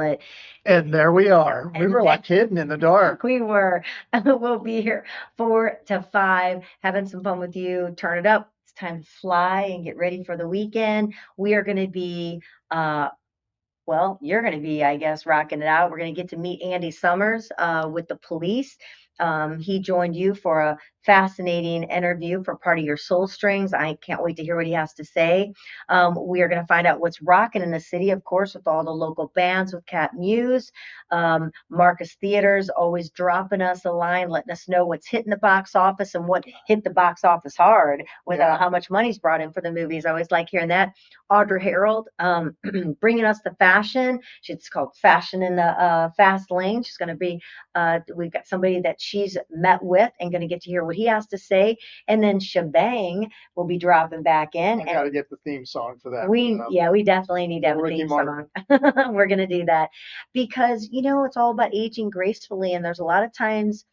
it. And there we are. We And were like hidden in the dark. we were. We'll be here 4 to 5, having some fun with you. Turn it up. It's time to fly and get ready for the weekend. We are going to be uh, well, you're going to be, I guess, rocking it out. We're going to get to meet Andy Summers with the police. He joined you for a fascinating interview for part of your Soul Strings. I can't wait to hear what he has to say. We are going to find out what's rocking in the city, of course, with all the local bands with Cat Muse. Marcus Theaters always dropping us a line, letting us know what's hitting the box office and what hit the box office hard with how much money's brought in for the movies. I always like hearing that. Audra Harold bringing us the fashion. It's called Fashion in the Fast Lane. She's going to be, we've got somebody that she's met with and going to get to hear what he has to say. And then SheBang will be dropping back in. I got to get the theme song for that. We definitely need to have a theme song. We're going to do that because, it's all about aging gracefully. And there's a lot of times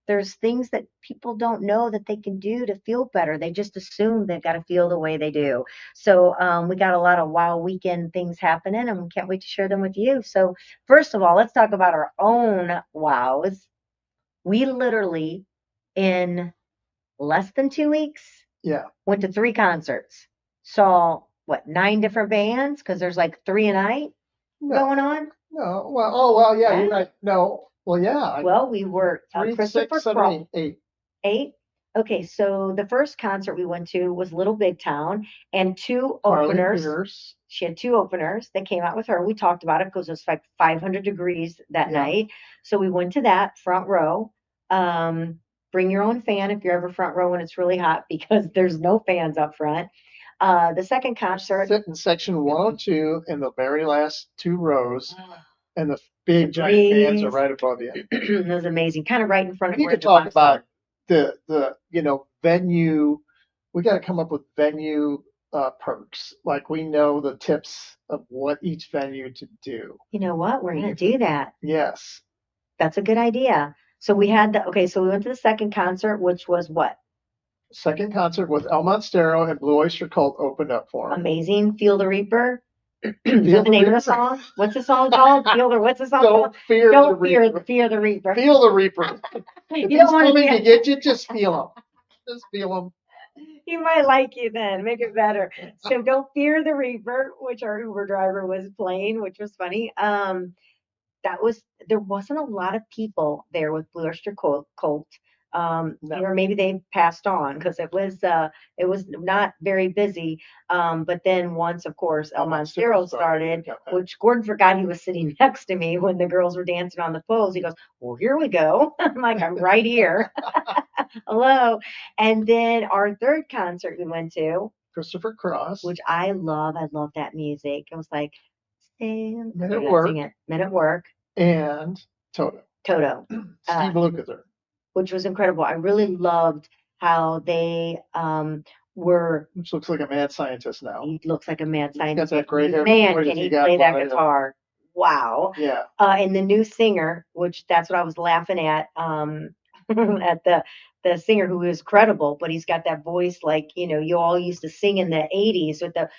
there's things that people don't know that they can do to feel better. They just assume they've got to feel the way they do. So we got a lot of wow weekend things happening, and we can't wait to share them with you. So first of all, let's talk about our own wows. We literally, in less than 2 weeks, went to 3 concerts. Saw what, 9 different bands because there's like 3 a night going on. No, well, yeah, you're right. No, well, yeah. Well, we were 3, Christopher 6, 7, 8. 8. Okay, so the first concert we went to was Little Big Town and 2 Carly openers. Pierce. She had 2 openers that came out with her. We talked about it because it was like 500 degrees that night. So we went to that front row. Bring your own fan if you're ever front row when it's really hot because there's no fans up front. The second concert. Sit in section 102 in the very last 2 rows, and the big giant fans are right above you. It was amazing, kind of right in front of We need to talk about the venue. We got to come up with venue perks. Like we know the tips of what each venue to do. You know what? We're going to do that. Yes. That's a good idea. So we had so we went to the second concert, which was what? Second concert with El Monstero and Blue Oyster Cult opened up for him. Amazing. Feel the Reaper. Feel the name of the song? What's the song called? What's the song called? Fear Don't the Reaper. Fear the Reaper. Feel the Reaper. If he's coming to get you, just feel him. Just feel him. He might like you then. Make it better. So Don't Fear the Reaper, which our Uber driver was playing, which was funny. There wasn't a lot of people there with Blue Oyster Cult. No. Or maybe they passed on because it was not very busy. But then once, of course, El Monstero started, which Gordon forgot he was sitting next to me when the girls were dancing on the poles. He goes, "Well, here we go." I'm like, "I'm right here." Hello. And then our third concert we went to, Christopher Cross, which I love. I love that music. It was like, Men at Work. Men at Work. And Toto. Steve Lukather. Which was incredible. I really loved how they were. Which looks like a mad scientist now. He looks like a mad scientist. He's got that great hair. Man, can he play that guitar? Wow. Yeah. And the new singer, which that's what I was laughing at, at the singer who is credible, but he's got that voice like, you all used to sing in the 80s with the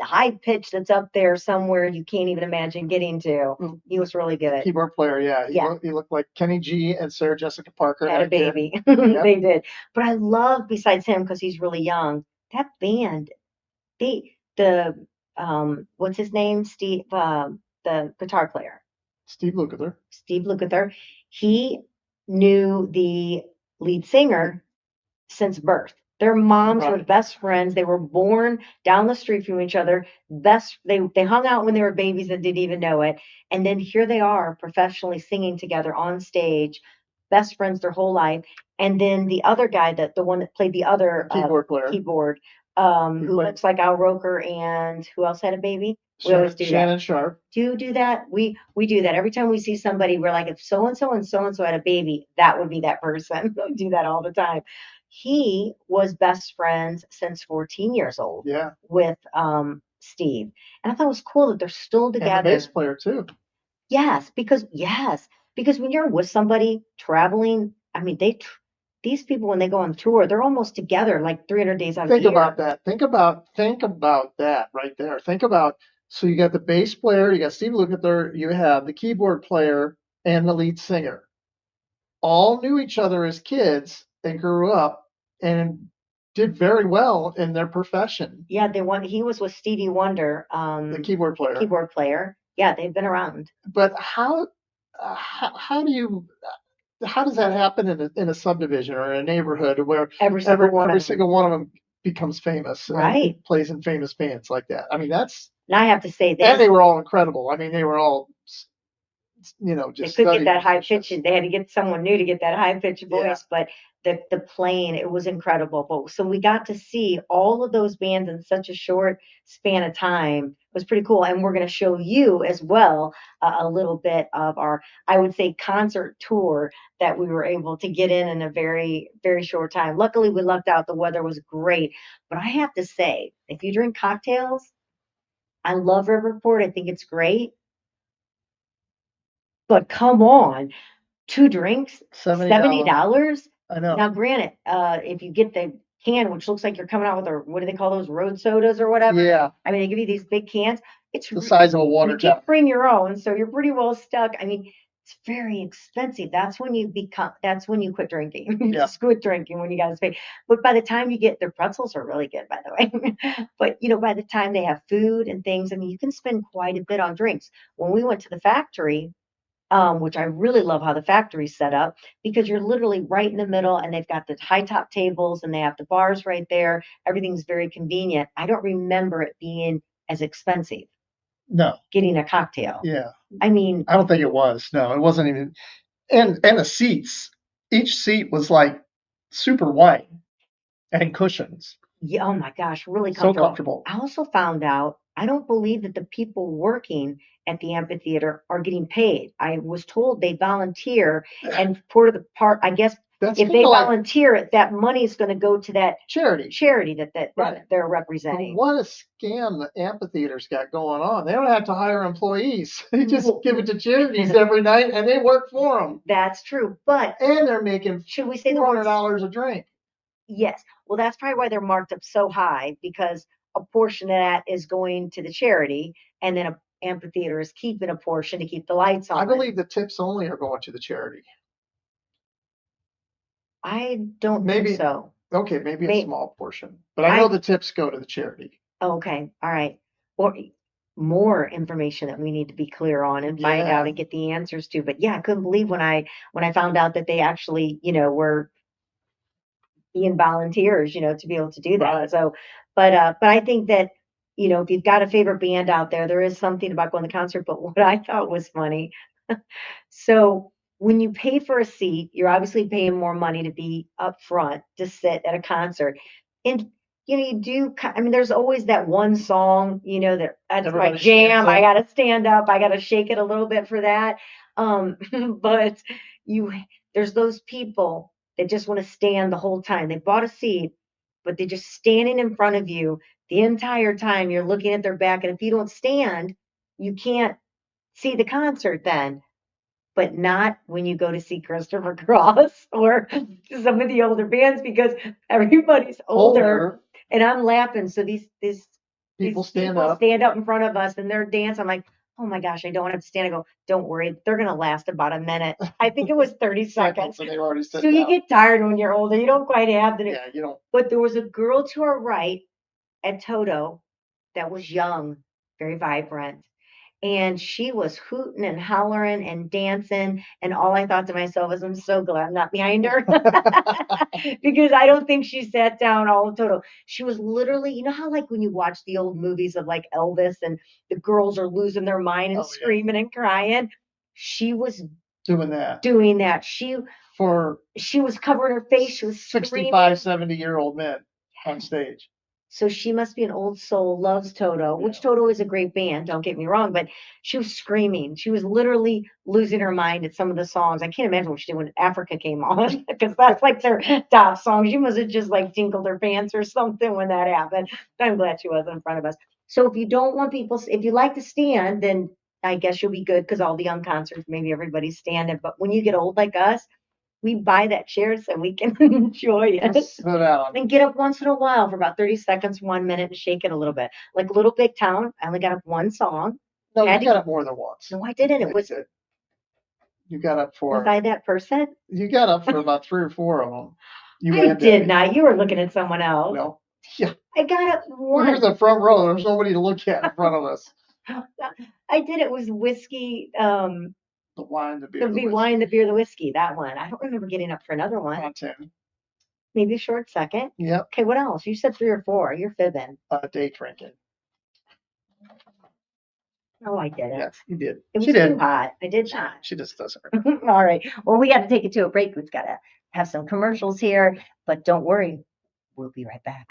high pitch that's up there somewhere you can't even imagine getting to. He was really good. Keyboard player, yeah. He looked like Kenny G and Sarah Jessica Parker had a baby. They did. But I love, besides him, because he's really young, that band. The what's his name? Steve, the guitar player. Steve Lukather. He knew the lead singer since birth. Their moms were best friends. They were born down the street from each other. They hung out when they were babies and didn't even know it. And then here they are professionally singing together on stage, best friends their whole life. And then the other guy, the one that played the other keyboard, who looks like Al Roker, and who else had a baby? We always do Shannon Sharp. Do that? We do that every time we see somebody. We're like, if so and so had a baby, that would be that person. We do that all the time. He was best friends since 14 years old. Yeah. With Steve, and I thought it was cool that they're still together. And the bass player too. Yes, because when you're with somebody traveling, I mean, these people, when they go on tour, they're almost together like 300 days out of the year. Think about that. Think about that right there. Think about So you got the bass player, you got Steve Lukather, you have the keyboard player and the lead singer. All knew each other as kids and grew up and did very well in their profession. Yeah, he was with Stevie Wonder, The keyboard player. keyboard player. Yeah, they've been around. But how do you how does that happen in a subdivision or in a neighborhood where every single one of them becomes famous Right. and plays in famous bands like that? I mean, that's And I have to say and this, they were all incredible. I mean, they were all they just could get studied that high pitch. musicians. They had to get someone new to get that high pitched Yeah. voice, but the playing, it was incredible. But so we got to see all of those bands in such a short span of time. It was pretty cool, and we're going to show you as well a little bit of our, I would say, concert tour that we were able to get in a very very short time. Luckily, we lucked out. The weather was great, but I have to say, if you drink cocktails, I love Riverport. I think it's great. But come on, 2 drinks, $70. $70. I know. Now, granted, if you get the can, which looks like you're coming out with a, what do they call those, road sodas or whatever? Yeah, I mean, they give you these big cans. It's the size of a and water you can't tower. bring your own, so you're pretty well stuck. I mean, it's very expensive. That's when you quit drinking. You Yeah. just quit drinking when you got to pay. But by the time you get, their pretzels are really good, by the way. But by the time they have food and things, I mean, you can spend quite a bit on drinks. When we went to the factory, which I really love how the factory's set up because you're literally right in the middle and they've got the high top tables and they have the bars right there. Everything's very convenient. I don't remember it being as expensive No. getting a cocktail. Yeah. I mean, I don't think it was. No, it wasn't even. And the seats. Each seat was like super wide and cushions. yeah, oh my gosh, really So comfortable. comfortable. I also found out I don't believe that the people working at the amphitheater are getting paid. I was told they volunteer, and for the part, I guess That's if kind they of like volunteer, that money is going to go to that charity. charity that Right. they're But representing. what a scam the amphitheater's got going on. They don't have to hire employees. They just give it to charities every night and they work for them. That's true, but And they're making should we say the word? $400 a drink. Yes. Well, that's probably why they're marked up so high because a portion of that is going to the charity, and then a amphitheater is keeping a portion to keep the lights on. I believe the tips only are going to the charity. I don't Maybe think so. okay, maybe a May small portion, but I know the tips go to the charity. Okay, all right. Or more information that we need to be clear on and find out Yeah, and get the answers to. But yeah, I couldn't believe when I found out that they actually, were being volunteers, to be able to do that. right. So, but I think that, if you've got a favorite band out there is something about going to concert. But what I thought was funny, so when you pay for a seat, you're obviously paying more money to be up front to sit at a concert. And you do. I mean, there's always that one song, that's my Everybody stands jam. I up. got to stand up. I got to shake it a little bit for that. Um, but you, there's those people that just want to stand the whole time. They bought a seat, but they're just standing in front of you the entire time. You're looking at their back, and if you don't stand, you can't see the concert then, but not when you go to see Christopher Cross or some of the older bands because everybody's older. And I'm laughing. So these People stand people up. stand up in front of us and they're dancing. I'm like, oh my gosh, I don't want to stand. I go, don't worry, they're gonna last about a minute. I think it was 30 seconds. And they already So sitting you down. get tired when you're older. You don't quite have the. Yeah, you don't. But there was a girl to our right at Toto that was young, very vibrant, and she was hooting and hollering and dancing. And all I thought to myself is, I'm so glad I'm not behind her because I don't think she sat down all of total. She was literally, how like when you watch the old movies of like Elvis and the girls are losing their mind and Oh yeah, screaming and crying. She was doing that doing that. for She was covering her face. She was 65, screaming. 70-year-old men on stage. So she must be an old soul, loves Toto, which Yeah. Toto is a great band, don't get me wrong, but she was screaming. She was literally losing her mind at some of the songs. I can't imagine what she did when Africa came on, because that's like their top song. She must have just like tinkled her pants or something when that happened. But I'm glad she was in front of us. So if you don't want people, if you like to stand, then I guess you'll be good because all the young concerts, maybe everybody's standing. But when you get old like us, We buy that chair so we can enjoy it. Just sit down. And get up once in a while for about 30 seconds, 1 minute, and shake it a little bit. Like Little Big Town, I only got up one song. No, Had you to, got up more than once. no, I didn't. Yeah, It was, you got up was for I that person? you got up for about 3 or 4 of them. You I and did Debbie. not. You were looking at someone else. No. Yeah. I got up We're in once. the front row. There's nobody to look at in front of us. I did. It was whiskey, The wine, the the beer, the wine, the whiskey. beer, the whiskey. That one. I don't remember getting up for another one. Content. Maybe a short second. Yep. Okay, what else? You said 3 or 4. You're fibbing. Day drinking. No, I didn't. Yes, you did. It was She too did. hot. I did not. She just doesn't. All right. Well, we got to take it to a break. We've got to have some commercials here, but don't worry. We'll be right back.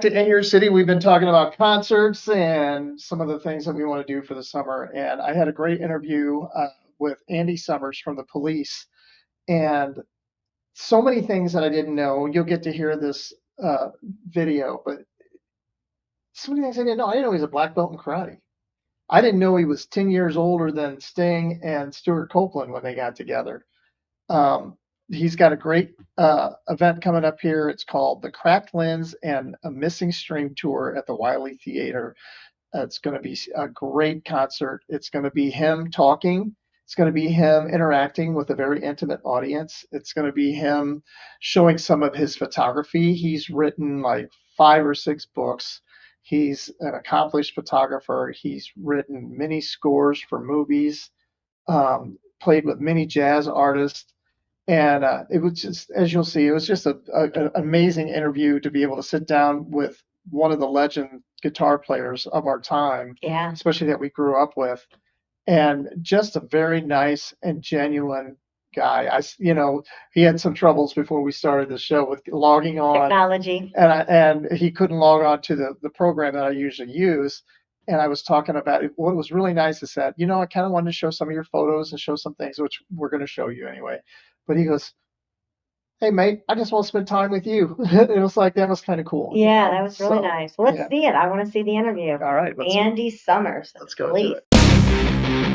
In your city, we've been talking about concerts and some of the things that we want to do for the summer. And I had a great interview with Andy Summers from the Police, and so many things that I didn't know. You'll get to hear this video, but so many things I didn't know. I didn't know he was a black belt in karate. I didn't know he was 10 years older than Sting and Stuart Copeland when they got together. Um, he's got a great event coming up here. It's called the Cracked Lens and a Missing String Tour at the Wiley Theater. It's going to be a great concert. It's going to be him talking. It's going to be him interacting with a very intimate audience. It's going to be him showing some of his photography. He's written like 5 or 6 books. He's an accomplished photographer. He's written many scores for movies, played with many jazz artists. And it was just, as you'll see, it was just an amazing interview to be able to sit down with one of the legend guitar players of our time, Yeah. especially that we grew up with, and just a very nice and genuine guy. He had some troubles before we started the show with logging on, Technology. and he couldn't log on to the program that I usually use. And I was talking about it. What was really nice is that, I kind of wanted to show some of your photos and show some things, which we're going to show you anyway. But he goes, "Hey, mate, I just want to spend time with you." It was like, that was kind of cool. Yeah, that was really nice. Well, let's yeah. see it. I want to see the interview. All right. Andy Summers. Let's go Please. to it.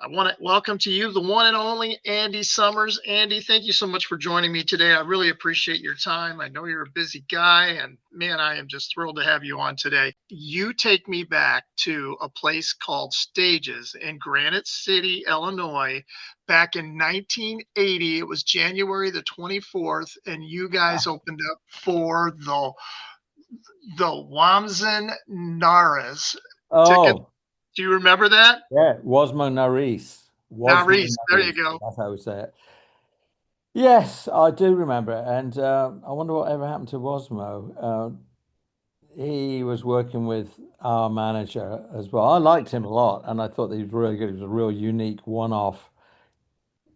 I want to welcome to you the one and only Andy Summers. Andy, thank you so much for joining me today. I really appreciate your time. I know you're a busy guy, and man, I am just thrilled to have you on today. You take me back to a place called Stages in Granite City, Illinois, back in 1980. It was January the 24th, and you guys opened up for the Wamsen Naras. Oh, Do you remember that? yeah, Wasmo Naris. Naris, there you go. That's how we say it. Yes, I do remember it, and I wonder what ever happened to Wasmo. He was working with our manager as well. I liked him a lot, and I thought that he was really good. He was a real unique, one-off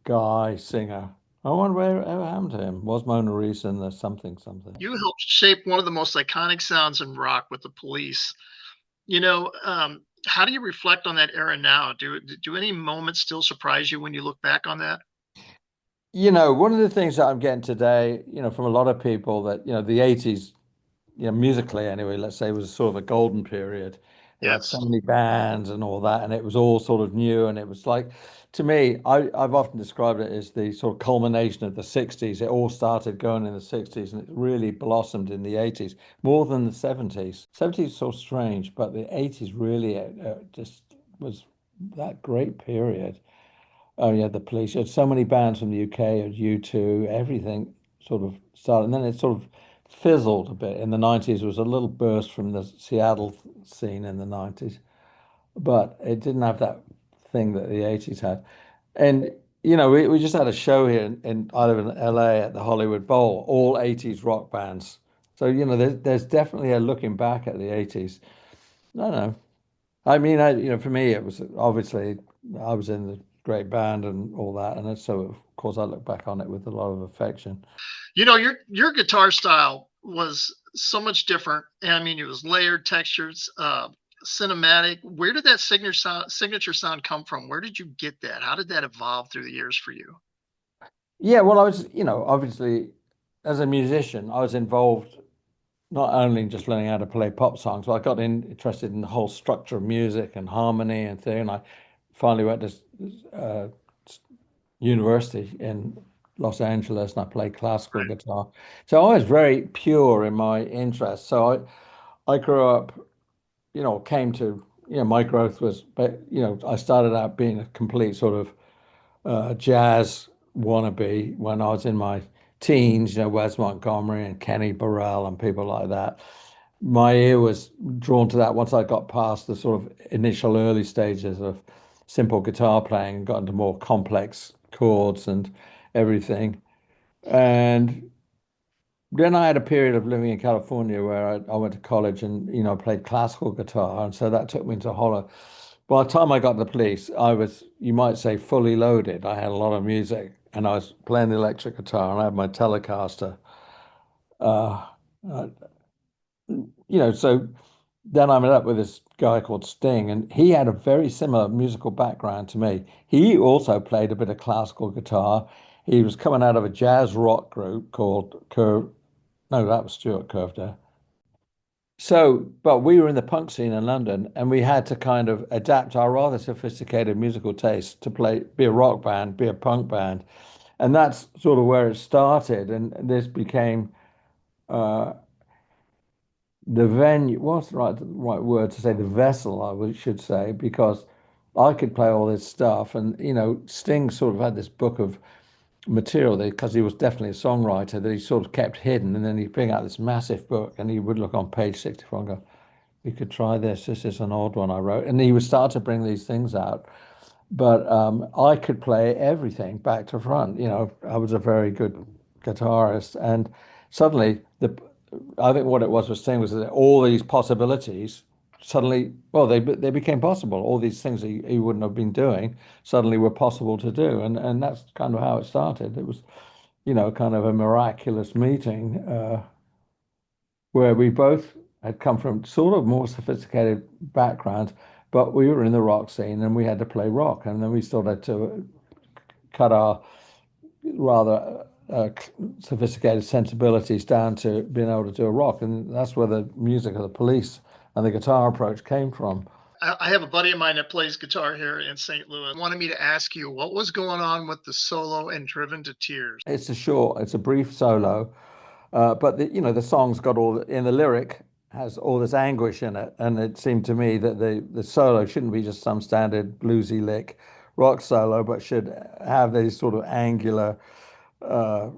guy singer. I wonder whatever happened to him. Wasmo Naris and the something. You helped shape one of the most iconic sounds in rock with the Police. How do you reflect on that era now? Do any moments still surprise you when you look back on that? One of the things that I'm getting today, from a lot of people that, the 80s, musically anyway, let's say, was sort of a golden period. There were so Yes. many bands and all that, and it was all sort of new. And it was like, to me, I've often described it as the sort of culmination of the 60s. It all started going in the 60s and it really blossomed in the 80s more than the 70s. 70s is so strange, but the 80s really just was that great period. Oh yeah, the police. You had so many bands from the UK, had U2, everything sort of started, and then it sort of fizzled a bit. In the 90s, there was a little burst from the Seattle scene in the 90s, but it didn't have that thing that the 80s had. And we just had a show here I live in LA at the Hollywood Bowl, all 80s rock bands. So, there's definitely a looking back at the 80s. I don't know. I mean, for me, it was obviously I was in the great band and all that, and so of course I look back on it with a lot of affection. Your guitar style was so much different. And I mean, it was layered textures, cinematic. Where did that signature sound come from? Where did you get that? How did that evolve through the years for you? Yeah, well, I was, obviously as a musician, I was involved not only in just learning how to play pop songs, but I got interested in the whole structure of music and harmony and thing. And I finally went to uh, university in Los Angeles and I played classical Right. guitar. So I was very pure in my interest. So I grew up, came to, my growth was, but, I started out being a complete sort of jazz wannabe when I was in my teens, Wes Montgomery and Kenny Burrell and people like that. My ear was drawn to that once I got past the sort of initial early stages of simple guitar playing and got into more complex chords and everything. And then I had a period of living in California where I went to college and, played classical guitar. And so that took me into Hollow. By the time I got to the police, I was, you might say, fully loaded. I had a lot of music and I was playing the electric guitar and I had my Telecaster. Uh, uh, so then I met up with this guy called Sting, and he had a very similar musical background to me. He also played a bit of classical guitar. He was coming out of a jazz rock group called Curve. No, that was Stuart Curve. So, but we were in the punk scene in London and we had to kind of adapt our rather sophisticated musical taste to be a rock band, be a punk band. And that's sort of where it started. And this became uh, the venue, what's the right word to say, the vessel, should say, because I could play all this stuff. And, Sting sort of had this book of material because he was definitely a songwriter that he sort of kept hidden. And then he'd bring out this massive book and he would look on page 64 and go, we could try this. This is an old one I wrote. And he would start to bring these things out. But I could play everything back to front. I was a very good guitarist. And suddenly, I think what it was saying was that all these possibilities suddenly, well, they became possible. All these things he wouldn't have been doing suddenly were possible to do. And that's kind of how it started. It was, kind of a miraculous meeting. Where we both had come from sort of more sophisticated backgrounds, but we were in the rock scene and we had to play rock. And then we started to cut our rather sophisticated sensibilities down to being able to do a rock. And that's where the music of the Police and the guitar approach came from. I have a buddy of mine that plays guitar here in St. Louis. Wanted me to ask you what was going on with the solo in Driven to Tears. It's a brief solo, but the song's got in the lyric has all this anguish in it, and it seemed to me that the solo shouldn't be just some standard bluesy lick rock solo, but should have these sort of angular uh,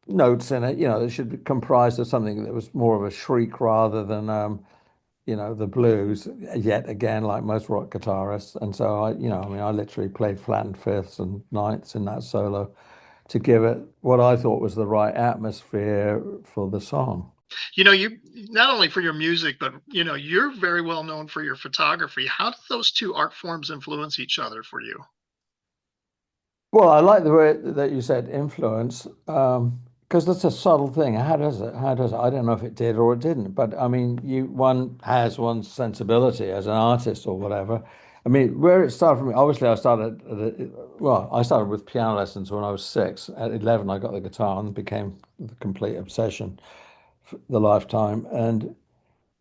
notes in it. It should be comprised of something that was more of a shriek rather than the blues. Yet again, like most rock guitarists, and so I literally played flattened fifths and ninths in that solo to give it what I thought was the right atmosphere for the song. You not only for your music, but you're very well known for your photography. How do those two art forms influence each other for you? Well, I like the way that you said influence, because that's a subtle thing. How does it? How does it? I don't know if it did or it didn't, but I mean, one has one's sensibility as an artist or whatever. I mean, where it started for me, obviously, I started with piano lessons when I was 6. At 11, I got the guitar and became the complete obsession, for the lifetime. And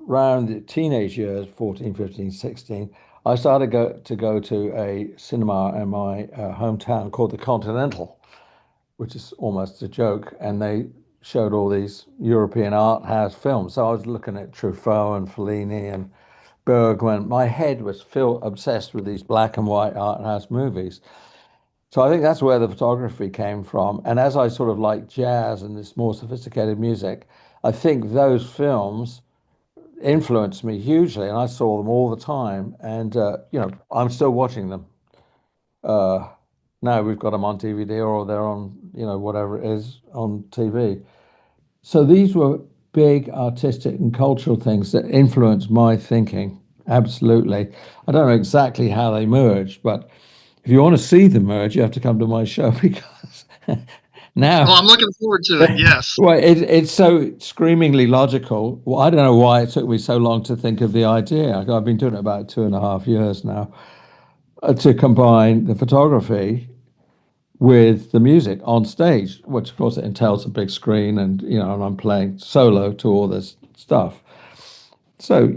around the teenage years, 14, 15, 16, I started to go to a cinema in my hometown called the Continental, which is almost a joke. And they showed all these European art house films. So I was looking at Truffaut and Fellini and Bergman. My head was obsessed with these black and white art house movies. So I think that's where the photography came from. And as I sort of like jazz and this more sophisticated music, I think those films influenced me hugely, and I saw them all the time. And I'm still watching them. Uh, Now we've got them on DVD or they're on, whatever it is on TV. So these were big artistic and cultural things that influenced my thinking. Absolutely. I don't know exactly how they merged, but if you want to see them merge, you have to come to my show because Oh, now, I'm looking forward to it. Yes. well, it's so screamingly logical. Well, I don't know why it took me so long to think of the idea. I've been doing it about 2.5 years now, to combine the photography with the music on stage, which of course it entails a big screen and and I'm playing solo to all this stuff. So,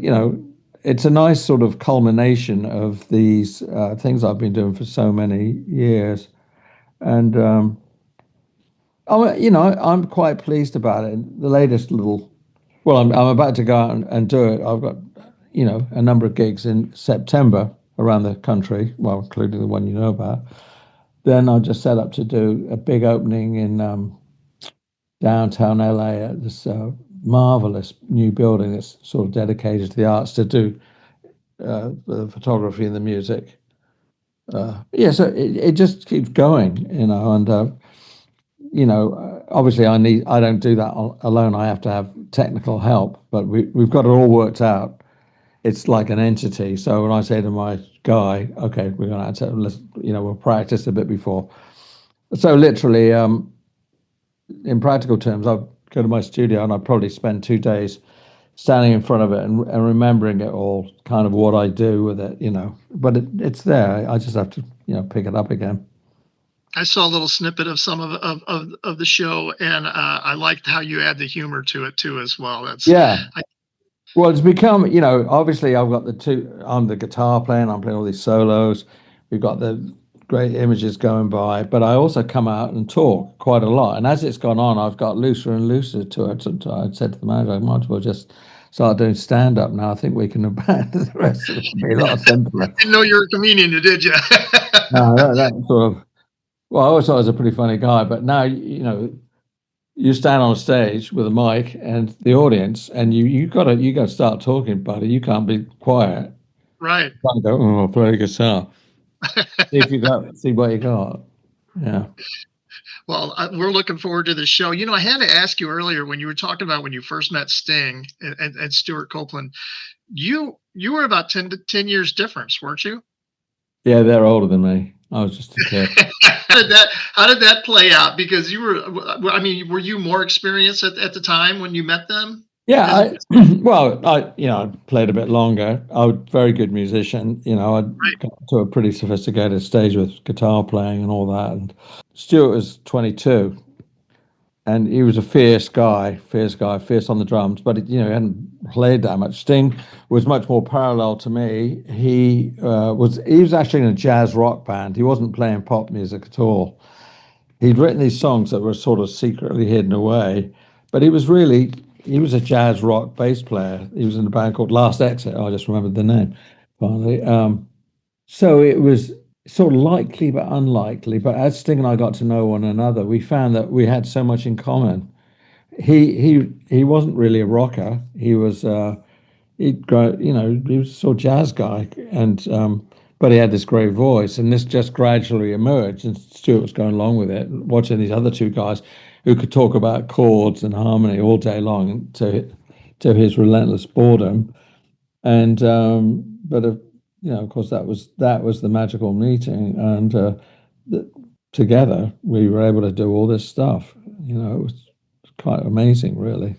it's a nice sort of culmination of these things I've been doing for so many years. And I'm quite pleased about it. The latest little, well, I'm about to go out and do it. I've got, a number of gigs in September around the country, well, including the one you know about. Then I just set up to do a big opening in downtown LA at this marvelous new building that's sort of dedicated to the arts to do the photography and the music. Yeah, so it just keeps going, and obviously I don't do that alone. I have to have technical help, but we've got it all worked out. It's like an entity. So when I say to my guy, okay, we're going to have to, we'll practice a bit before. So literally, in practical terms, I go to my studio and I probably spend 2 days standing in front of it and remembering it all, kind of what I do with it. But it's there. I just have to, pick it up again. I saw a little snippet of some of the show, and I liked how you add the humor to it too as well. Yeah. I, Well, it's become, obviously I've got I'm the guitar player and I'm playing all these solos. We've got the great images going by, but I also come out and talk quite a lot. And as it's gone on, I've got looser and looser to it. And I said to the manager, I might as well just start doing stand up now. I think we can abandon the rest of it. It'll be a lot simpler. didn't know you were a comedian, did you? No, that sort of, well, I always thought I was a pretty funny guy, but now, you stand on stage with a mic and the audience, and you gotta start talking, buddy. You can't be quiet. Right. You can't go, oh, I'll play the guitar. See what you got. Yeah. Well, we're looking forward to the show. I had to ask you earlier when you were talking about when you first met Sting and Stuart Copeland. You were about 10 years difference, weren't you? Yeah, they're older than me. I was just a kid. How did that play out? Because I mean, were you more experienced at the time when you met them? Yeah, As well, I played a bit longer. I was a very good musician. I got to a pretty sophisticated stage with guitar playing and all that. And Stuart was 22, and he was a fierce guy, fierce on the drums. But he hadn't played that much. Sting was much more parallel to me. He was actually in a jazz rock band. He wasn't playing pop music at all. He'd written these songs that were sort of secretly hidden away, but he was a jazz rock bass player. He was in a band called Last Exit. I just remembered the name finally. So it was sort of likely but unlikely. But as Sting and I got to know one another, we found that we had so much in common. He wasn't really a rocker. He was a sort of jazz guy, and but he had this great voice, and this just gradually emerged. And Stuart was going along with it, watching these other two guys who could talk about chords and harmony all day long to his relentless boredom. And but of course, that was the magical meeting, and the, together we were able to do all this stuff. It was quite amazing, really.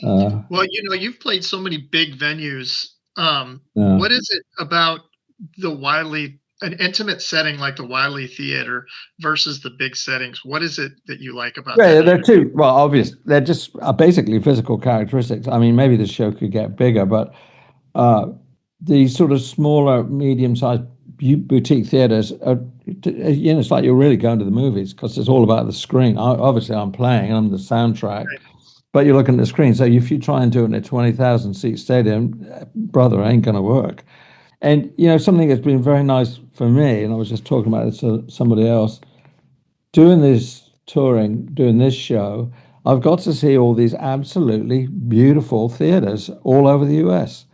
well, you've played so many big venues. Yeah. What is it about the Wiley an intimate setting like the Wiley Theater versus the big settings, what is it that you like about Yeah, that? they're two. Well, obvious. They're just basically physical characteristics. I mean, maybe the show could get bigger, but uh, the sort of smaller, medium-sized boutique theaters are, it's like you're really going to the movies because it's all about the screen. Obviously, I'm playing, I'm the soundtrack, Right. but you're looking at the screen. So if you try and do it in a 20,000 seat stadium, brother, it ain't going to work. And something that's been very nice for me, and I was just talking about this to somebody else, doing this touring, doing this show, I've got to see all these absolutely beautiful theaters all over the US.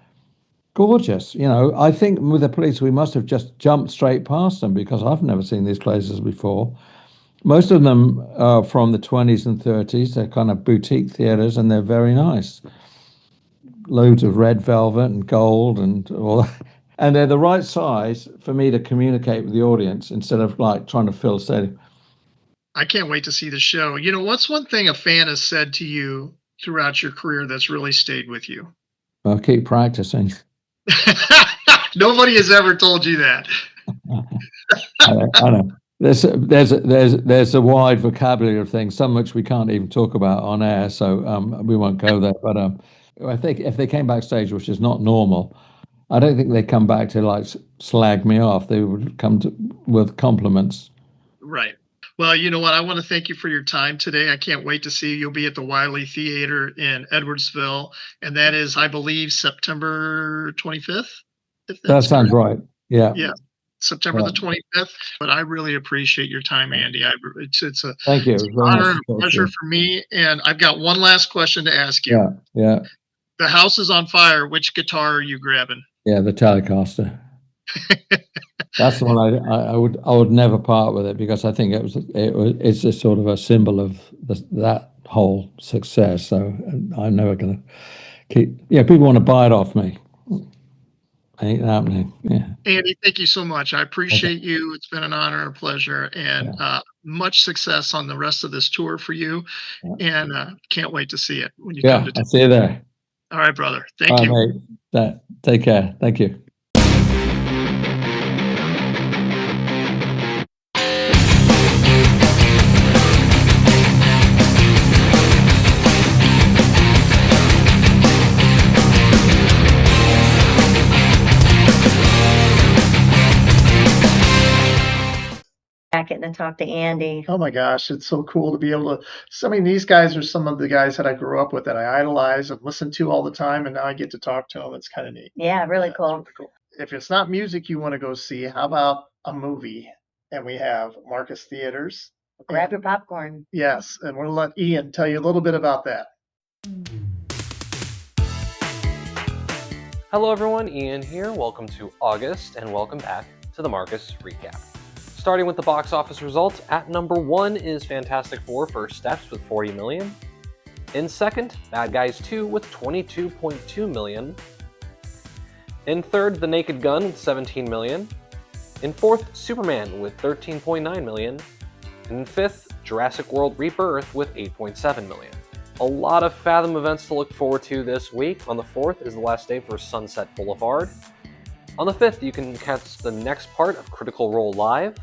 Gorgeous. I think with the police, we must have just jumped straight past them because I've never seen these places before. Most of them are from the 20s and 30s. They're kind of boutique theaters and they're very nice. Loads of red velvet and gold and all. And they're the right size for me to communicate with the audience instead of like trying to fill a stadium. I can't wait to see the show. What's one thing a fan has said to you throughout your career that's really stayed with you? I'll keep practicing. Nobody has ever told you that. I know. There's a wide vocabulary of things, some which we can't even talk about on air, so we won't go there. But I think if they came backstage, which is not normal, I don't think they'd come back to like slag me off. They would come with compliments. Right. Well, you know what? I want to thank you for your time today. I can't wait to see you. You'll be at the Wiley Theater in Edwardsville, and that is, I believe, September 25th, if That that's sounds correct. right. Yeah. Yeah, September Yeah. the 25th. But I really appreciate your time, Andy. It's an Thank you. It was very honor nice and to a talk to pleasure you. for me. And I've got one last question to ask you. Yeah. Yeah. The house is on fire. Which guitar are you grabbing? Yeah. The Telecaster. That's the one I would never part with it because I think it's a sort of a symbol of that whole success. So I'm never going to keep. Yeah, people want to buy it off me. Ain't happening. Yeah. Andy, thank you so much. I Okay. appreciate you. It's been an honor and a pleasure, and Yeah. much success on the rest of this tour for you. Yeah. And can't wait to see it when you come Yeah. to town. I'll see you there. All right, brother. All Thank right, you. mate. Take care. Thank you. Back getting to talk to Andy. Oh my gosh, it's so cool to be able to. I mean, these guys are some of the guys that I grew up with that I idolize and listen to all the time, and now I get to talk to them. It's kind of neat. Yeah, really It's cool. really cool. If it's not music you want to go see, how about a movie? And we have Marcus Theaters. Grab your popcorn. Yes, and we'll let Ian tell you a little bit about that. Hello everyone, Ian here. Welcome to August and welcome back to the Marcus Recap. Starting with the box office results, at number 1 is Fantastic Four: First Steps with 40 million. In second, Bad Guys 2 with 22.2 million. In third, The Naked Gun with 17 million. In fourth, Superman with 13.9 million. And in fifth, Jurassic World Rebirth with 8.7 million. A lot of Fathom events to look forward to this week. On the 4th is the last day for Sunset Boulevard. On the 5th, you can catch the next part of Critical Role Live.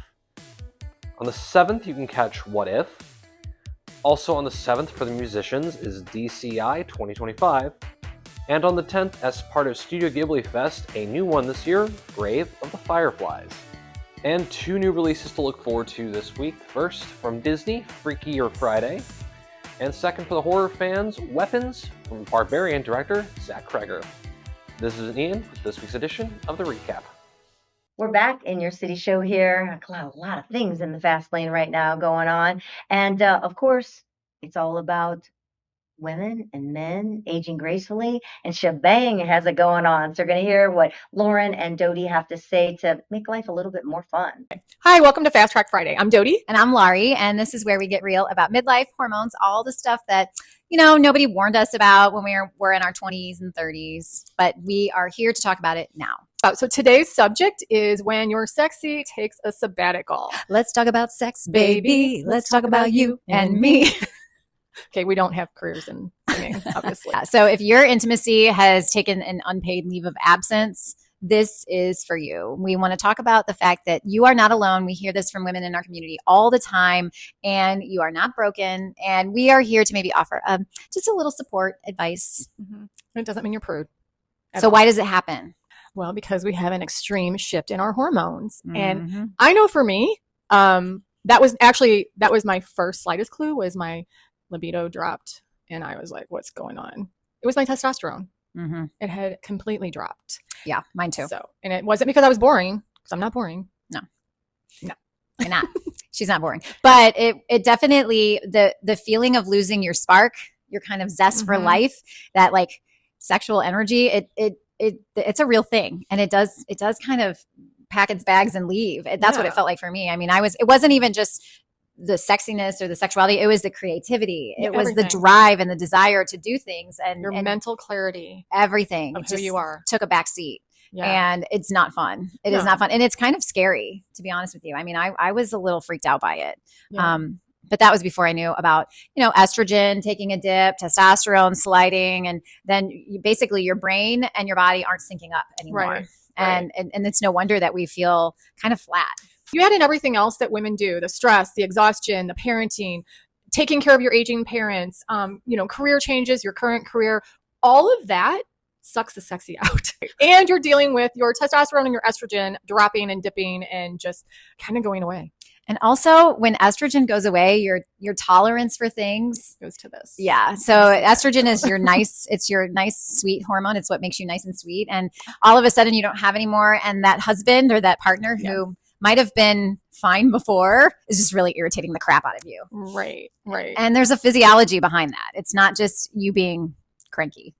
On the 7th, you can catch What If. Also on the 7th for the musicians is DCI 2025. And on the 10th, as part of Studio Ghibli Fest, a new one this year, Grave of the Fireflies. And 2 new releases to look forward to this week. First, from Disney, Freakier Friday. And second, for the horror fans, Weapons from Barbarian director Zach Kreger. This is Ian with this week's edition of The Recap. We're back in your city show here. A lot of things in the fast lane right now going on. And of course, it's all about women and men aging gracefully. And SheBang has it going on. So we're going to hear what Lauren and Dodie have to say to make life a little bit more fun. Hi, welcome to Fast Track Friday. I'm Dodie. And I'm Laurie, and this is where we get real about midlife, hormones, all the stuff that, nobody warned us about when we were in our 20s and 30s. But we are here to talk about it now. So today's subject is when your sexy takes a sabbatical. Let's talk about sex, baby. Let's talk about you and me. Okay, we don't have careers in singing, obviously. So if your intimacy has taken an unpaid leave of absence, this is for you. We want to talk about the fact that you are not alone. We hear this from women in our community all the time, and you are not broken. And we are here to maybe offer just a little support, advice. Mm-hmm. It doesn't mean you're prude. So why does it happen? Well, because we have an extreme shift in our hormones. Mm-hmm. And I know for me, that was my first slightest clue, was my libido dropped. And I was like, what's going on? It was my testosterone. Mm-hmm. It had completely dropped. Yeah, mine too. So, and it wasn't because I was boring, because I'm not boring. No, No. You're not. She's not boring. But it definitely, the feeling of losing your spark, your kind of zest for life, that like sexual energy, it's a real thing. And it does kind of pack its bags and leave. That's what it felt like for me. I mean, it wasn't even just the sexiness or the sexuality. It was the creativity. It was the drive and the desire to do things, and your mental clarity, everything of who you are took a back seat. Yeah. And it's not fun. It is not fun. And it's kind of scary, to be honest with you. I mean, I was a little freaked out by it. Yeah. But that was before I knew about, estrogen taking a dip, testosterone sliding, and then basically your brain and your body aren't syncing up anymore. Right. And it's no wonder that we feel kind of flat. You add in everything else that women do, the stress, the exhaustion, the parenting, taking care of your aging parents, career changes, your current career, all of that sucks the sexy out. And you're dealing with your testosterone and your estrogen dropping and dipping and just kind of going away. And also, when estrogen goes away, your tolerance for things goes to this. Yeah. So estrogen is it's your nice, sweet hormone. It's what makes you nice and sweet. And all of a sudden you don't have any more. And that husband or that partner who might have been fine before is just really irritating the crap out of you. Right. And there's a physiology behind that. It's not just you being cranky.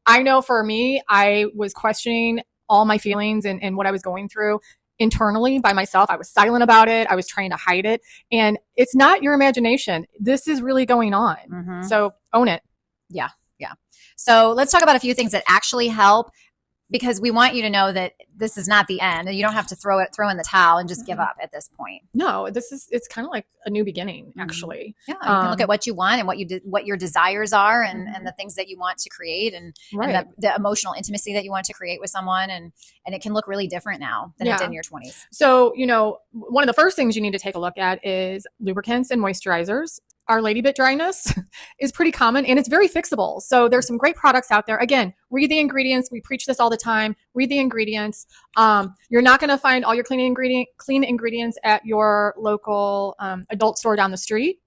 I know for me, I was questioning all my feelings and what I was going through internally by myself. I was silent about it. I was trying to hide it. And it's not your imagination. This is really going on. Mm-hmm. So own it. Yeah. So let's talk about a few things that actually help, because we want you to know that this is not the end, and you don't have to throw in the towel and just give up at this point. No, it's kind of like a new beginning, actually. Yeah, you can look at what you want and what your desires are, and the things that you want to create, and the emotional intimacy that you want to create with someone, and it can look really different now than it did in your 20s. So, one of the first things you need to take a look at is lubricants and moisturizers. Our lady bit dryness is pretty common, and it's very fixable. So there's some great products out there. Again, read the ingredients. We preach this all the time. Read the ingredients. You're not going to find all your clean ingredients at your local adult store down the street.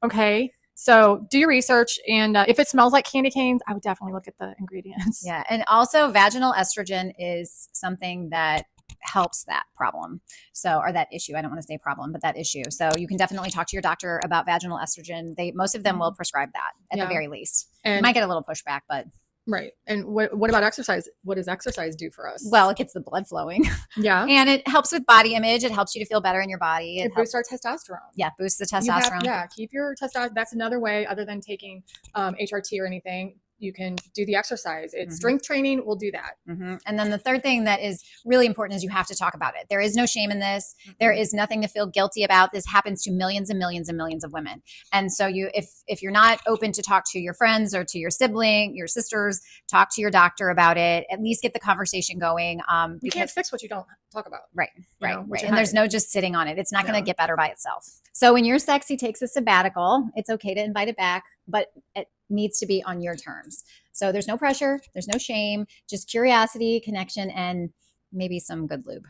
Okay. So do your research. And if it smells like candy canes, I would definitely look at the ingredients. Yeah. And also vaginal estrogen is something that helps that problem. Or that issue. I don't want to say problem, but that issue. So you can definitely talk to your doctor about vaginal estrogen. Most of them will prescribe that at the very least. And you might get a little pushback, but. Right. And what about exercise? What does exercise do for us? Well, it gets the blood flowing. Yeah. And it helps with body image. It helps you to feel better in your body. It boosts our testosterone. Yeah, boosts the testosterone. Keep your testosterone. That's another way, other than taking HRT or anything. You can do the exercise. It's strength training will do that. Mm-hmm. And then the third thing that is really important is you have to talk about it. There is no shame in this. There is nothing to feel guilty about. This happens to millions and millions and millions of women. And so if you're not open to talk to your friends or to your sibling, your sisters, talk to your doctor about it. At least get the conversation going. You can't fix what you don't talk about. Right. And there's no just sitting on it. It's not going to get better by itself. So when your sexy takes a sabbatical, it's okay to invite it back, but it needs to be on your terms. So there's no pressure, there's no shame, just curiosity, connection, and maybe some good lube.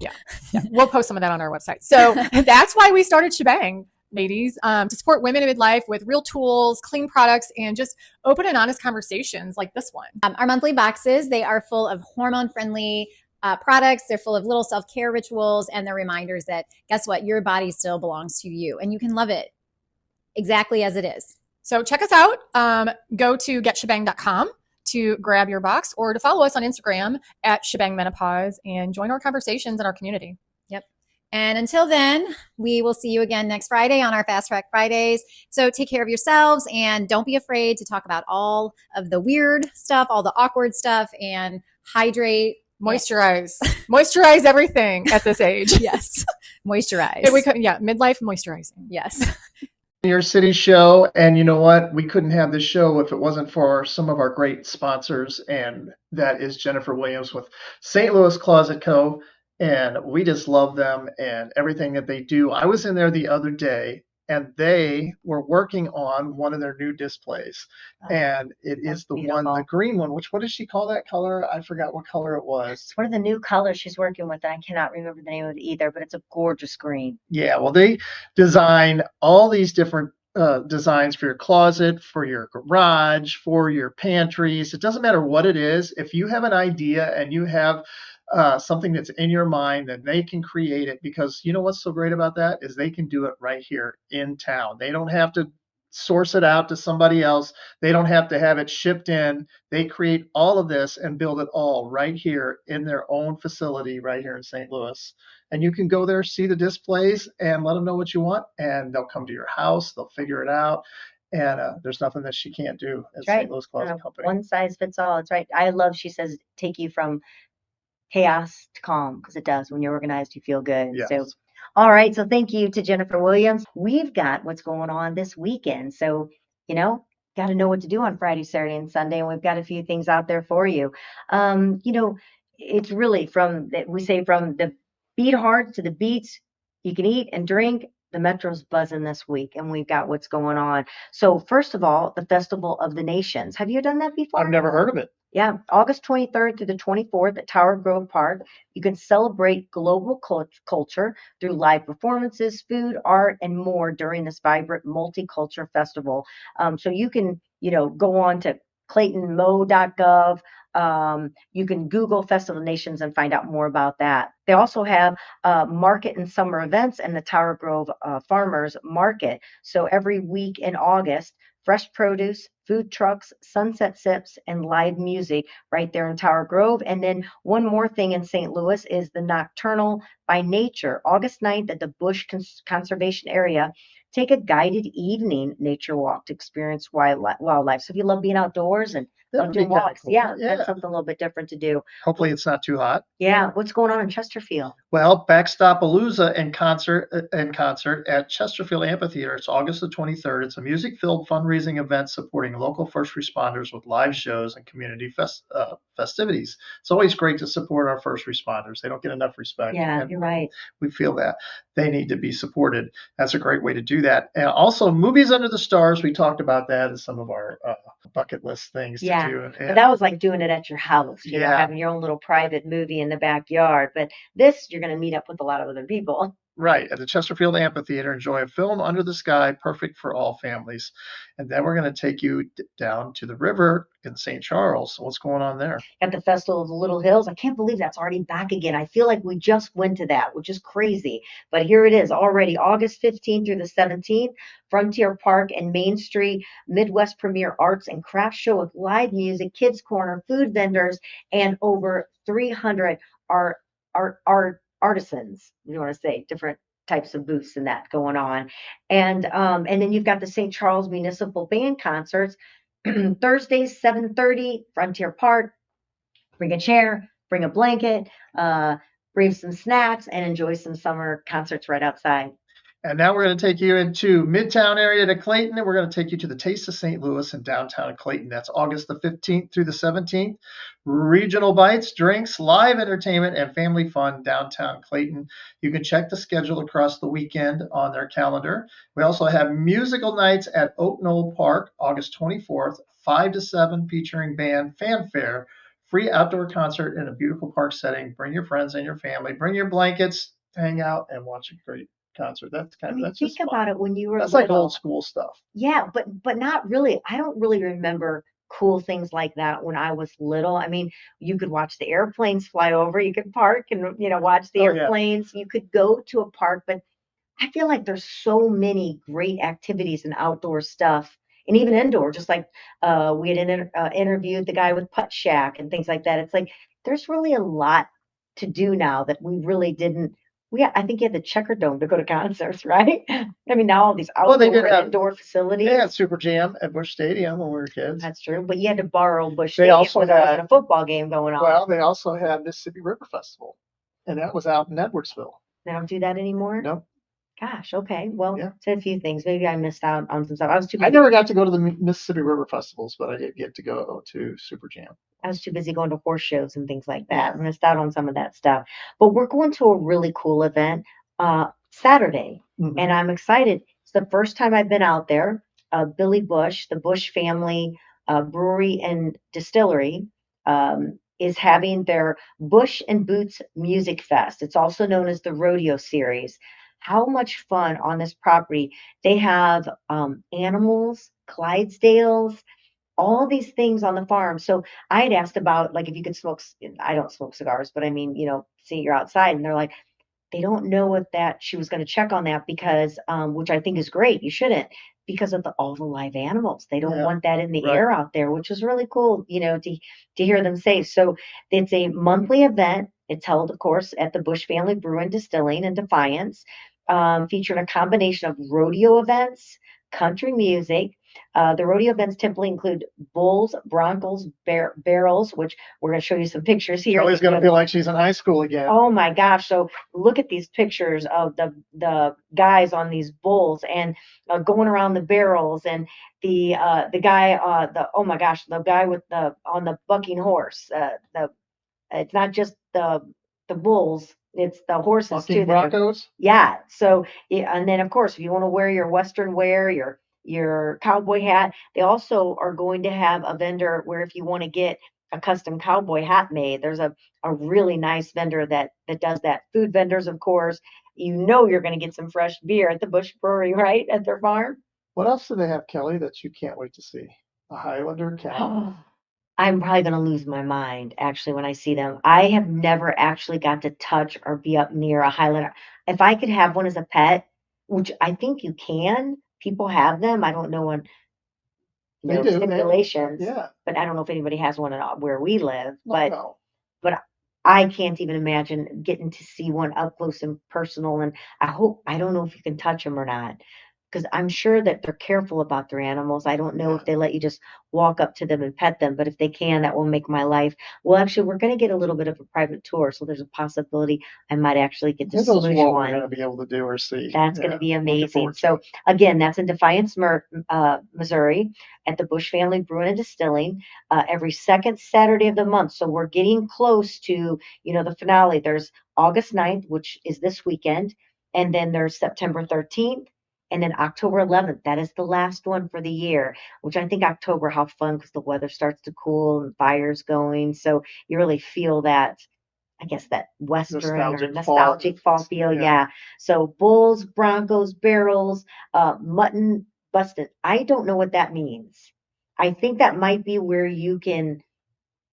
Yeah. We'll post some of that on our website. So that's why we started SheBang, ladies, to support women in midlife with real tools, clean products, and just open and honest conversations like this one. Our monthly boxes, they are full of hormone-friendly products. They're full of little self-care rituals, and they're reminders that, guess what? Your body still belongs to you, and you can love it exactly as it is. So check us out. Go to getshebang.com to grab your box, or to follow us on Instagram at SheBangMenopause, and join our conversations in our community. Yep. And until then, we will see you again next Friday on our Fast Track Fridays. So take care of yourselves, and don't be afraid to talk about all of the weird stuff, all the awkward stuff, and hydrate. Moisturize. Moisturize everything at this age. Yes. Moisturize. Midlife moisturizing. Yes. your city show. And you know what? We couldn't have this show if it wasn't for some of our great sponsors. And that is Jennifer Williams with St. Louis Closet Co. And we just love them and everything that they do. I was in there the other day and they were working on one of their new displays. And it That's is the beautiful. the green one, which, what does she call that color? I forgot what color it was. It's one of the new colors she's working with, and I cannot remember the name of it either, but it's a gorgeous green. Yeah, well, they design all these different designs for your closet, for your garage, for your pantries. It doesn't matter what it is. If you have an idea and you have something that's in your mind, then they can create it, because you know what's so great about that is they can do it right here in town. They don't have to source it out to somebody else. They don't have to have it shipped in. They create all of this and build it all right here in their own facility right here in St. Louis. And you can go there, see the displays, and let them know what you want, and they'll come to your house. They'll figure it out, and there's nothing that she can't do at That's right. St. Louis Closet Company. One size fits all. That's right. I love, she says, take you from chaos to calm, because it does. When you're organized, you feel good. Yes. So, all right. So thank you to Jennifer Williams. We've got what's going on this weekend. So, got to know what to do on Friday, Saturday, and Sunday. And we've got a few things out there for you. It's really from the beat hard to the beats you can eat and drink. The Metro's buzzing this week, and we've got what's going on. So first of all, the Festival of the Nations. Have you done that before? I've never heard of it. Yeah, August 23rd through the 24th at Tower Grove Park. You can celebrate global culture through live performances, food, art, and more during this vibrant multicultural festival. So you can, go on to claytonmo.gov. You can Google Festival of Nations and find out more about that. They also have market and summer events and the Tower Grove Farmers Market. So every week in August, fresh produce, food trucks, sunset sips, and live music right there in Tower Grove. And then one more thing in St. Louis is the Nocturnal by Nature, August 9th at the Bush Conservation Area. Take a guided evening nature walk to experience wildlife. So if you love being outdoors and That'd love be doing kinda walks, cool. yeah, Yeah. that's something a little bit different to do. Hopefully it's not too hot. Yeah, what's going on in Chesterfield? Well, Backstop-A-Looza in concert at Chesterfield Amphitheater. It's August the 23rd. It's a music-filled fundraising event supporting local first responders with live shows and community festivities. It's always great to support our first responders. They don't get enough respect. Yeah, and you're right. we feel that they need to be supported. That's a great way to do that. And also, Movies Under the Stars. We talked about that as some of our bucket list things to Yeah, do. but that was like doing it at your house, Yeah. having your own little private movie in the backyard. But this, you're going to meet up with a lot of other people. Right, at the Chesterfield Amphitheater, enjoy a film under the sky, perfect for all families. And then we're going to take you down to the river in St. Charles. So what's going on there? At the Festival of the Little Hills. I can't believe that's already back again. I feel like we just went to that, which is crazy. But here it is already, August 15th through the 17th, Frontier Park and Main Street, Midwest Premier Arts and Crafts Show with live music, kids corner, food vendors, and over 300 artisans, you want to say, different types of booths and that going on. And then you've got the St. Charles Municipal Band concerts. Thursdays, 7:30, Frontier Park. Bring a chair, bring a blanket, bring some snacks, and enjoy some summer concerts right outside. And now we're going to take you into Midtown area to Clayton, and we're going to take you to the Taste of St. Louis in downtown Clayton. That's August the 15th through the 17th. Regional bites, drinks, live entertainment, and family fun downtown Clayton. You can check the schedule across the weekend on their calendar. We also have musical nights at Oak Knoll Park, August 24th, 5 to 7, featuring band Fanfare. Free outdoor concert in a beautiful park setting. Bring your friends and your family. Bring your blankets, hang out, and watch a great concert. That's Think just fun. about it when you were That's little. like old school stuff. Yeah, but not really. I don't really remember cool things like that when I was little. I mean, you could watch the airplanes fly over, you could park and watch the Oh, yeah. airplanes. You could go to a park, but I feel like there's so many great activities and outdoor stuff, and even indoor. Just like we had interviewed the guy with Putt Shack and things like that. It's like there's really a lot to do now that we really didn't. I think you had the Checker Dome to go to concerts, right? I mean, now all these Well, they outdoor did have- indoor facilities. They had Super Jam at Busch Stadium when we were kids. That's true, but you had to borrow Busch They Stadium also when there had- wasn't a football game going on. Well, they also had Mississippi River Festival, and that was out in Edwardsville. They don't do that anymore. Nope. Gosh, okay. Well, Yeah. said a few things. Maybe I missed out on some stuff. I was too I busy. never got to go to the Mississippi River festivals, but I did get to go to Super Jam. I was too busy going to horse shows and things like that. Yeah. I missed out on some of that stuff. But we're going to a really cool event Saturday, Mhm. and I'm excited. It's the first time I've been out there. Billy Bush, the Bush family brewery and distillery, is having their Bush and Boots Music Fest. It's also known as the Rodeo Series. How much fun on this property! They have animals, Clydesdales, all these things on the farm. So I had asked about like if you could smoke. I don't smoke cigars, but I mean, see, you're outside, and they're like, they don't know if that she was going to check on that because, which I think is great. You shouldn't because of all the live animals. They don't Yeah. want that in the Right. air out there, which is really cool, to hear them say. So it's a monthly event. It's held, of course, at the Bush Family Brew and Distilling in Defiance, featuring a combination of rodeo events, country music. The rodeo events typically include bulls, broncos, barrels, which we're going to show you some pictures here. Kelly's going to feel like she's in high school again. Oh my gosh! So look at these pictures of the guys on these bulls and going around the barrels and the guy the oh my gosh, the guy with the on the bucking horse. The It's not just the bulls, it's the horses Bucking too that are, Broncos. yeah. So yeah, and then of course if you want to wear your western wear, your cowboy hat, they also are going to have a vendor where if you want to get a custom cowboy hat made, there's a really nice vendor that does that. Food vendors, of course. You're going to get some fresh beer at the Bush Brewery, right? At their farm. What else do they have, Kelly, that you can't wait to see? A Highlander cow. I'm probably going to lose my mind actually when I see them. I have never actually got to touch or be up near a Highlander. If I could have one as a pet, which I think you can, people have them. I don't know on They do. stipulations, Yeah. but I don't know if anybody has one where we live. No. But I can't even imagine getting to see one up close and personal. And I don't know if you can touch them or not because I'm sure that they're careful about their animals. I don't know if Yeah. they let you just walk up to them and pet them, but if they can, that will make my life. Well, actually, we're going to get a little bit of a private tour, so there's a possibility I might actually get to Who knows smoosh what we're one. going to be able to do or see. That's going to be Looking amazing. forward to So it. again, that's in Defiance, Missouri, at the Bush Family Brewing and Distilling, every second Saturday of the month. So we're getting close to, the finale. There's August 9th, which is this weekend, and then there's September 13th, and then October 11th. That is the last one for the year, which I think October, how fun because the weather starts to cool and fires going. So you really feel that, I guess, that western or nostalgic fall feel. Yeah. So bulls, broncos, barrels, mutton busted. I don't know what that means. I think that might be where you can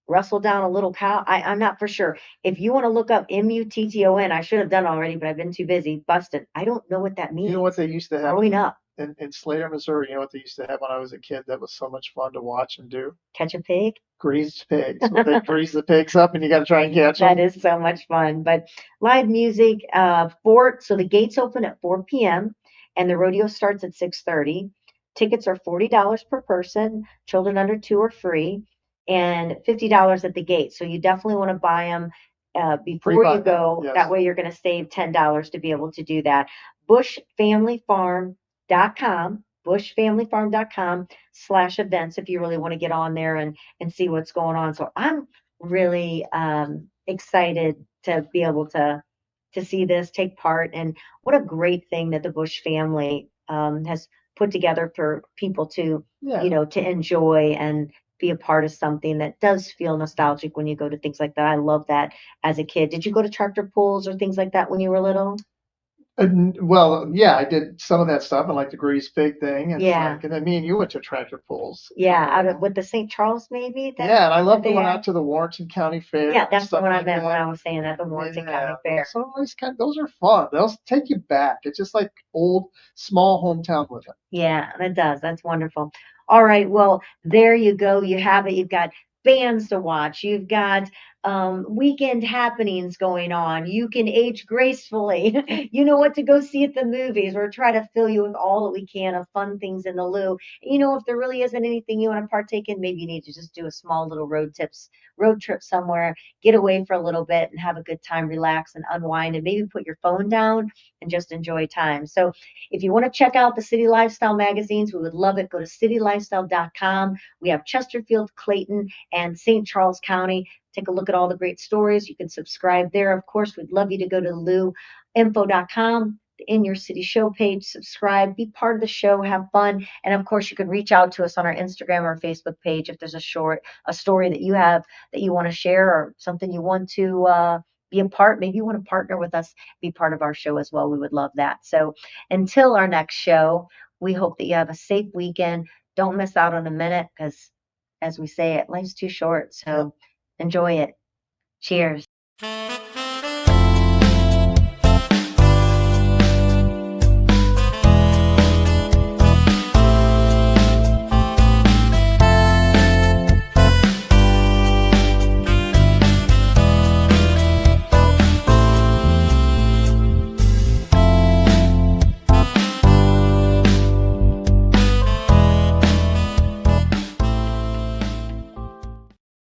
wrestle down a little cow. I'm not for sure. If you want to look up Mutton, I should have done already, but I've been too busy. Busted. I don't know what that means. You know what they used to have Growing up, in Slater, Missouri? You know what they used to have when I was a kid that was so much fun to watch and do? catch a pig. Greased pigs. Where they grease the pigs up and you got to try and catch them. That is so much fun. But live music, so the gates open at 4 p.m. and the rodeo starts at 6:30. Tickets are $40 per person. Children under 2 are free, and $50 at the gate. So you definitely want to buy them before you go. Yes. That way you're going to save $10 to be able to do that. Bushfamilyfarm.com. Bushfamilyfarm.com/events if you really want to get on there and see what's going on. So I'm really excited to be able to see this take part, and what a great thing that the Bush family has put together for people to to enjoy and be a part of something that does feel nostalgic when you go to things like that. I love that as a kid. Did you go to tractor pulls or things like that when you were little? Well, yeah, I did some of that stuff and like the greased pig thing. And Yeah. and then me and you went to tractor pulls. Yeah, out of with the St. Charles maybe. Yeah, and I love they going had? out to the Warrenton County Fair. Yeah, and that's the stuff one I like meant when that. I was saying that, the Warrenton County Yeah, Fair. so those are fun. They'll take you back. It's just like old small hometown living. Yeah, that does. That's wonderful. All right. Well, there you go. You have it. You've got bands to watch. You've got weekend happenings going on. You can age gracefully. You know what to go see at the movies. We're trying to fill you with all that we can of fun things in the loo. You know, if there really isn't anything you want to partake in, maybe you need to just do a small little road trip somewhere, get away for a little bit and have a good time, relax and unwind, and maybe put your phone down and just enjoy time. So if you want to check out the City Lifestyle magazines, we would love it. Go to citylifestyle.com. We have Chesterfield, Clayton, and St. Charles County. Take a look at all the great stories. You can subscribe there. Of course, we'd love you to go to luinfo.com, the In Your City show page, subscribe, be part of the show, have fun. And of course, you can reach out to us on our Instagram or Facebook page if there's a story that you have that you want to share or something you want to be a part. Maybe you want to partner with us, be part of our show as well. We would love that. So until our next show, we hope that you have a safe weekend. Don't miss out on a minute because, as we say, it life's too short. So enjoy it. Cheers.